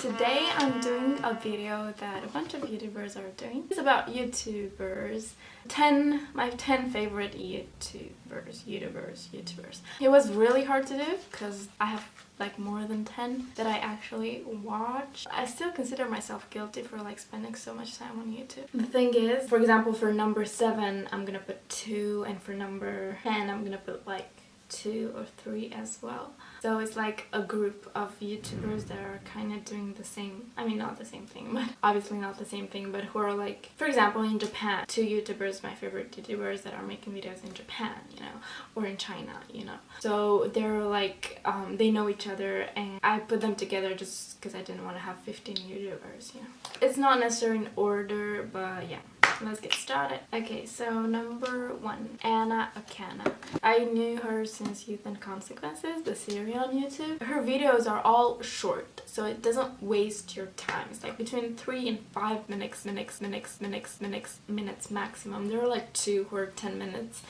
Today I'm doing a video that a bunch of YouTubers are doing. It's about YouTubers. My 10 favorite YouTubers. It was really hard to do because I have like more than 10 that I actually watch. I still consider myself guilty for like spending so much time on YouTube. The thing is, for example, for number 7 I'm gonna put 2, and for number 10 I'm gonna put like 2 or 3 as well. So it's like a group of YouTubers that are kind of doing the same, I mean not the same thing, but obviously not the same thing, but who are like, for example, in Japan, 2 YouTubers, my favorite YouTubers that are making videos in Japan, you know, or in China, you know. So they're like, they know each other, and I put them together just because I didn't want to have 15 YouTubers, you know. It's not necessarily in order, but yeah. Let's get started. Okay, so number 1, Akana. I knew her since Youth and Consequences, the series on YouTube. Her videos are all short, so it doesn't waste your time. It's like between 3 and 5 minutes maximum. There are like 2 who are 10 minutes,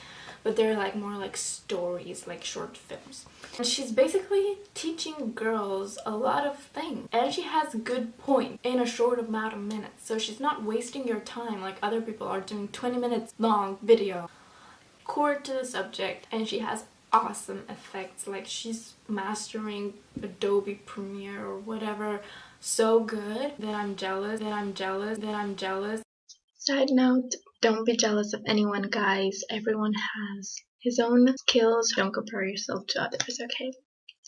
but they're like more like stories, like short films. And she's basically teaching girls a lot of things, and she has good points in a short amount of minutes, so she's not wasting your time like other people are doing 20 minutes long video. Core to the subject, and she has awesome effects, like she's mastering Adobe Premiere or whatever so good that I'm jealous. Side note, don't be jealous of anyone, guys. Everyone has his own skills. Don't compare yourself to others, okay?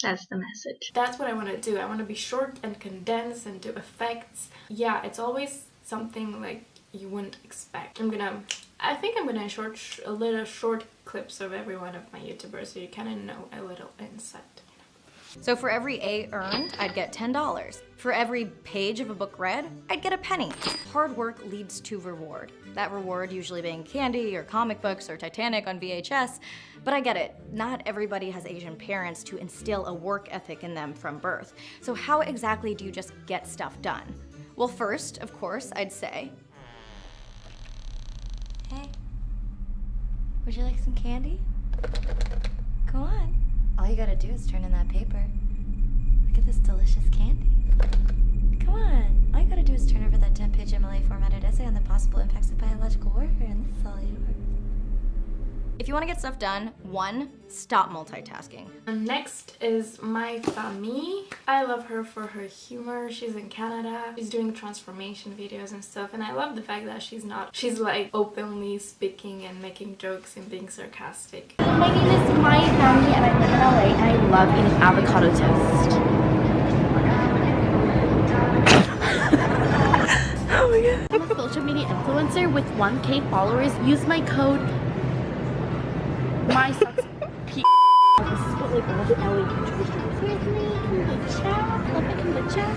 That's the message. That's what I want to do. I want to be short and condensed and do effects. Yeah, it's always something like you wouldn't expect. I think I'm gonna a little short clips of every one of my YouTubers so you kind of know a little insight. So for every A earned, I'd get $10. For every page of a book read, I'd get a penny. Hard work leads to reward. That reward usually being candy or comic books or Titanic on VHS. But I get it, not everybody has Asian parents to instill a work ethic in them from birth. So how exactly do you just get stuff done? Well, first, of course, I'd say, hey, would you like some candy? Go on. All you gotta do is turn in that paper. Look at this delicious candy. Come on. All you gotta do is turn over that 10-page MLA formatted essay on the possible impacts of biological warfare, and this is all yours. If you want to get stuff done, 1, stop multitasking. Next is Maiphammy. I love her for her humor. She's in Canada. She's doing transformation videos and stuff, and I love the fact that she's like openly speaking and making jokes and being sarcastic. My name is Maiphammy and I live in LA, and I love eating avocado toast. Oh my god. I'm a social media influencer with 1K followers. Use my code xoxo. This is what like all the LA YouTubers do with me in the chat. Love it in the chat.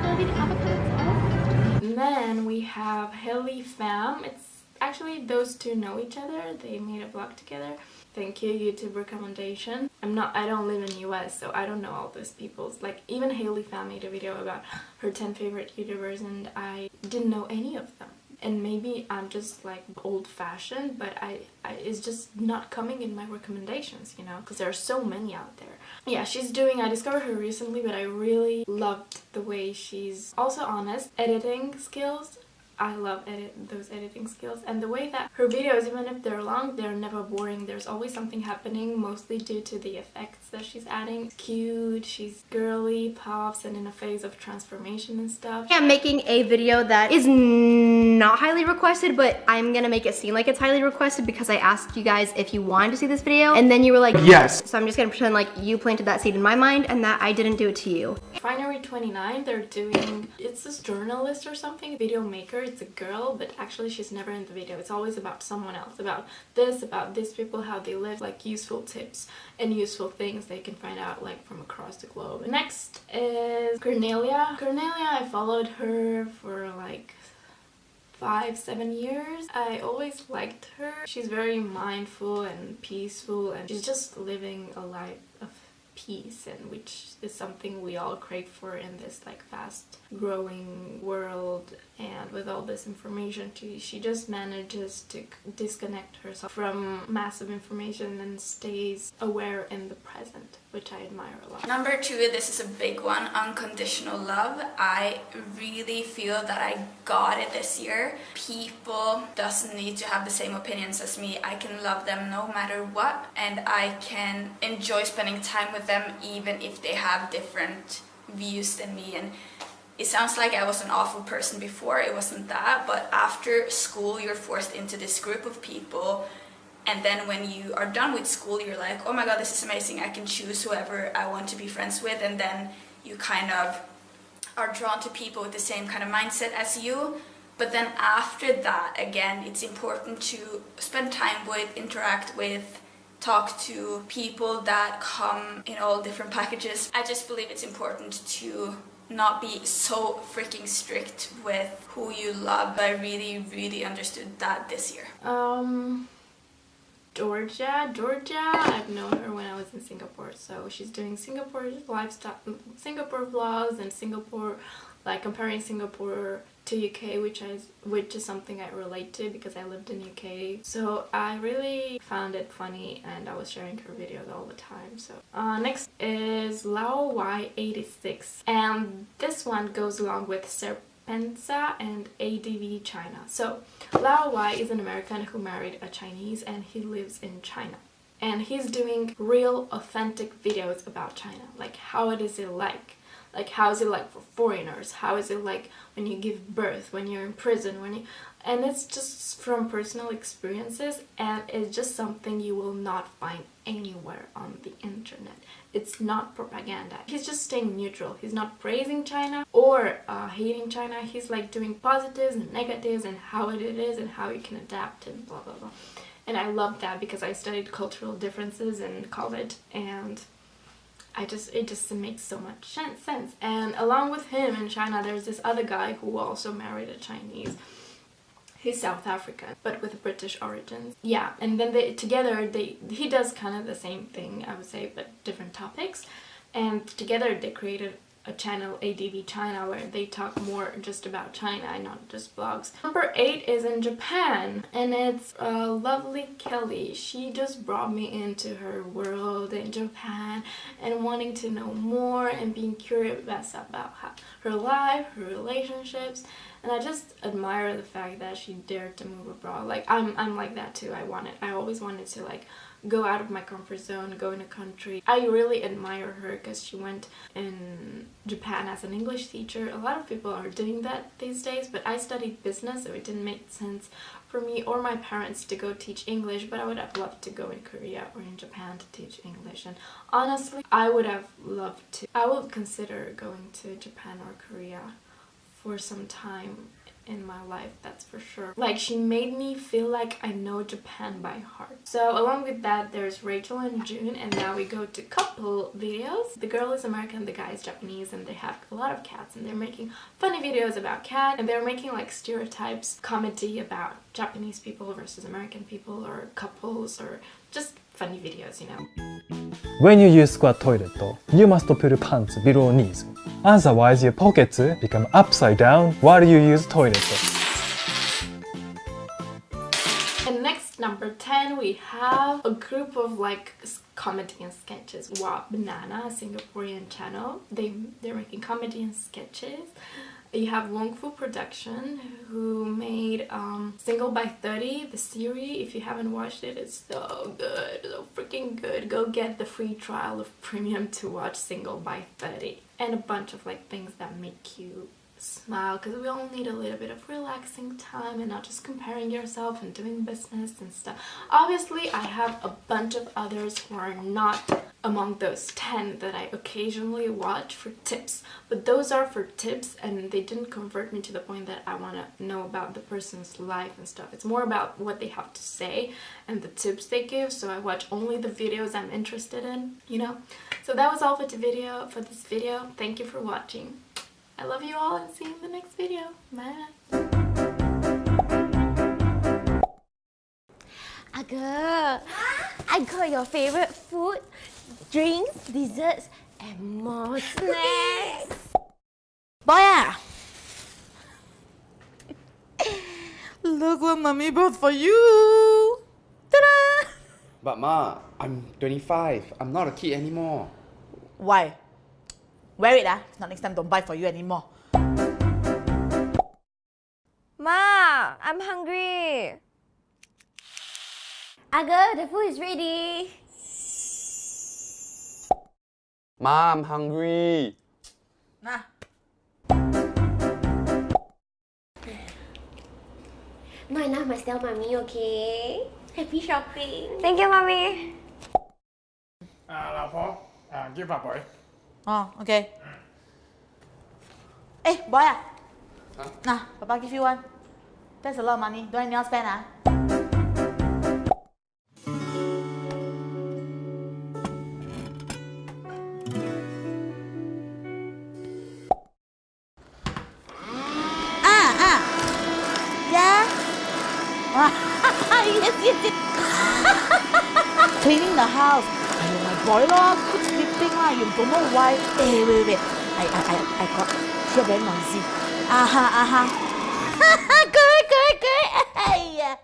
Love eating avocado toast. And then we have Pham. It's actually those two know each other. They made a vlog together. Thank you, YouTube recommendation. I don't live in US, so I don't know all these people's. Like even Pham made a video about her 10 favorite YouTubers, and I didn't know any of them. And maybe I'm just like old-fashioned, but it's just not coming in my recommendations, you know, because there are so many out there. Yeah, I discovered her recently, but I really loved the way she's also honest. Editing skills. I love those editing skills, and the way that her videos, even if they're long, they're never boring. There's always something happening, mostly due to the effects that she's adding. She's cute, she's girly, pops, and in a phase of transformation and stuff. I'm making a video that is not highly requested, but I'm gonna make it seem like it's highly requested because I asked you guys if you wanted to see this video, and then you were like, yes. So I'm just gonna pretend like you planted that seed in my mind and that I didn't do it to you. Finery 29, they're doing, it's this journalist or something, video maker. It's a girl, but actually she's never in the video. It's always about someone else, about these people, how they live, like useful tips and useful things they can find out like from across the globe. Next is Cornelia. I followed her for like 5-7 years. I always liked her. She's very mindful and peaceful, and she's just living a life of peace, and which is something we all crave for in this like fast growing world. And with all this information, she just manages to disconnect herself from massive information and stays aware in the present. which I admire a lot. Number 2, this is a big one, unconditional love. I really feel that I got it this year. People doesn't need to have the same opinions as me. I can love them no matter what, and I can enjoy spending time with them even if they have different views than me. And it sounds like I was an awful person before. It wasn't that, but after school you're forced into this group of people, and then when you are done with school you're like, oh my god, this is amazing, I can choose whoever I want to be friends with, and then you kind of are drawn to people with the same kind of mindset as you. But then after that, again, it's important to spend time with, interact with, talk to people that come in all different packages. I just believe it's important to not be so freaking strict with who you love. I really understood that this year. Georgia, I've known her when I was in Singapore, so she's doing Singapore lifestyle, Singapore vlogs, and Singapore, like comparing Singapore to UK, which is something I relate to because I lived in UK. So I really found it funny, and I was sharing her videos all the time. So next is LovelyzKelly, and this one goes along with Serpentza and ADVChina. So Lao is an American who married a Chinese, and he lives in China. And he's doing real authentic videos about China. Like, how it is like? Like, how is it like for foreigners? How is it like when you give birth, when you're in prison, and it's just from personal experiences, and it's just something you will not find anywhere on the internet. It's not propaganda. He's just staying neutral. He's not praising China or hating China. He's like doing positives and negatives and how it is and how you can adapt and blah blah blah. And I love that because I studied cultural differences in college, and it just makes so much sense. And along with him in China, there's this other guy who also married a Chinese. He's South African, but with British origins. Yeah, and then he does kind of the same thing, I would say, but different topics. And together they created a channel, ADVChina, where they talk more just about China and not just vlogs. Number 8 is in Japan, and it's LovelyzKelly. She just brought me into her world in Japan and wanting to know more and being curious about her life, her relationships. And I just admire the fact that she dared to move abroad. Like, I'm like that too. I always wanted to like go out of my comfort zone, go in a country. I really admire her because she went in Japan as an English teacher. A lot of people are doing that these days, but I studied business, so it didn't make sense for me or my parents to go teach English, but I would have loved to go in Korea or in Japan to teach English. And honestly, I would have loved to. I would consider going to Japan or Korea for some time in my life, that's for sure. Like, she made me feel like I know Japan by heart. So along with that, there's Rachel and June, and now we go to couple videos. The girl is American, the guy is Japanese, and they have a lot of cats, and they're making funny videos about cats, and they're making like stereotypes, comedy about Japanese people versus American people, or couples, or just funny videos, you know. When you use squat toilet, you must put pants below knees. Otherwise, your pockets become upside down while you use toilet. And next, number 10, we have a group of like comedy and sketches. Wow Banana, a Singaporean channel. They're making comedy and sketches. You have Wong Fu Productions, who made Single by 30, the series. If you haven't watched it, it's so good, so freaking good. Go get the free trial of premium to watch Single by 30. And a bunch of like things that make you smile, because we all need a little bit of relaxing time and not just comparing yourself and doing business and stuff. Obviously, I have a bunch of others who are not among those 10 that I occasionally watch for tips, but those are for tips, and they didn't convert me to the point that I want to know about the person's life and stuff. It's more about what they have to say and the tips they give, so I watch only the videos I'm interested in, you know. So that was all for this video. Thank you for watching. I love you all, and see you in the next video. Bye. Aga, I got your favorite food, drinks, desserts, and more snacks. Boya! Look what mommy bought for you! Ta-da! But Ma, I'm 25. I'm not a kid anymore. Why? Wear it, Not next time, don't buy for you anymore. Ma, I'm hungry. Aga, the food is ready. Mom, I'm hungry. Nah. Not enough must tell mommy, okay? Happy shopping. Thank you, mommy. Lão Phó, give up boy. Oh, okay. Hey, boy, Nah, Papa give you one. That's a lot of money. Don't anyhow spend, Yeah? yes. Cleaning the house. Ayun, my boy good sleeping you don't know why. Hey, wait. I got here very noisy. Good.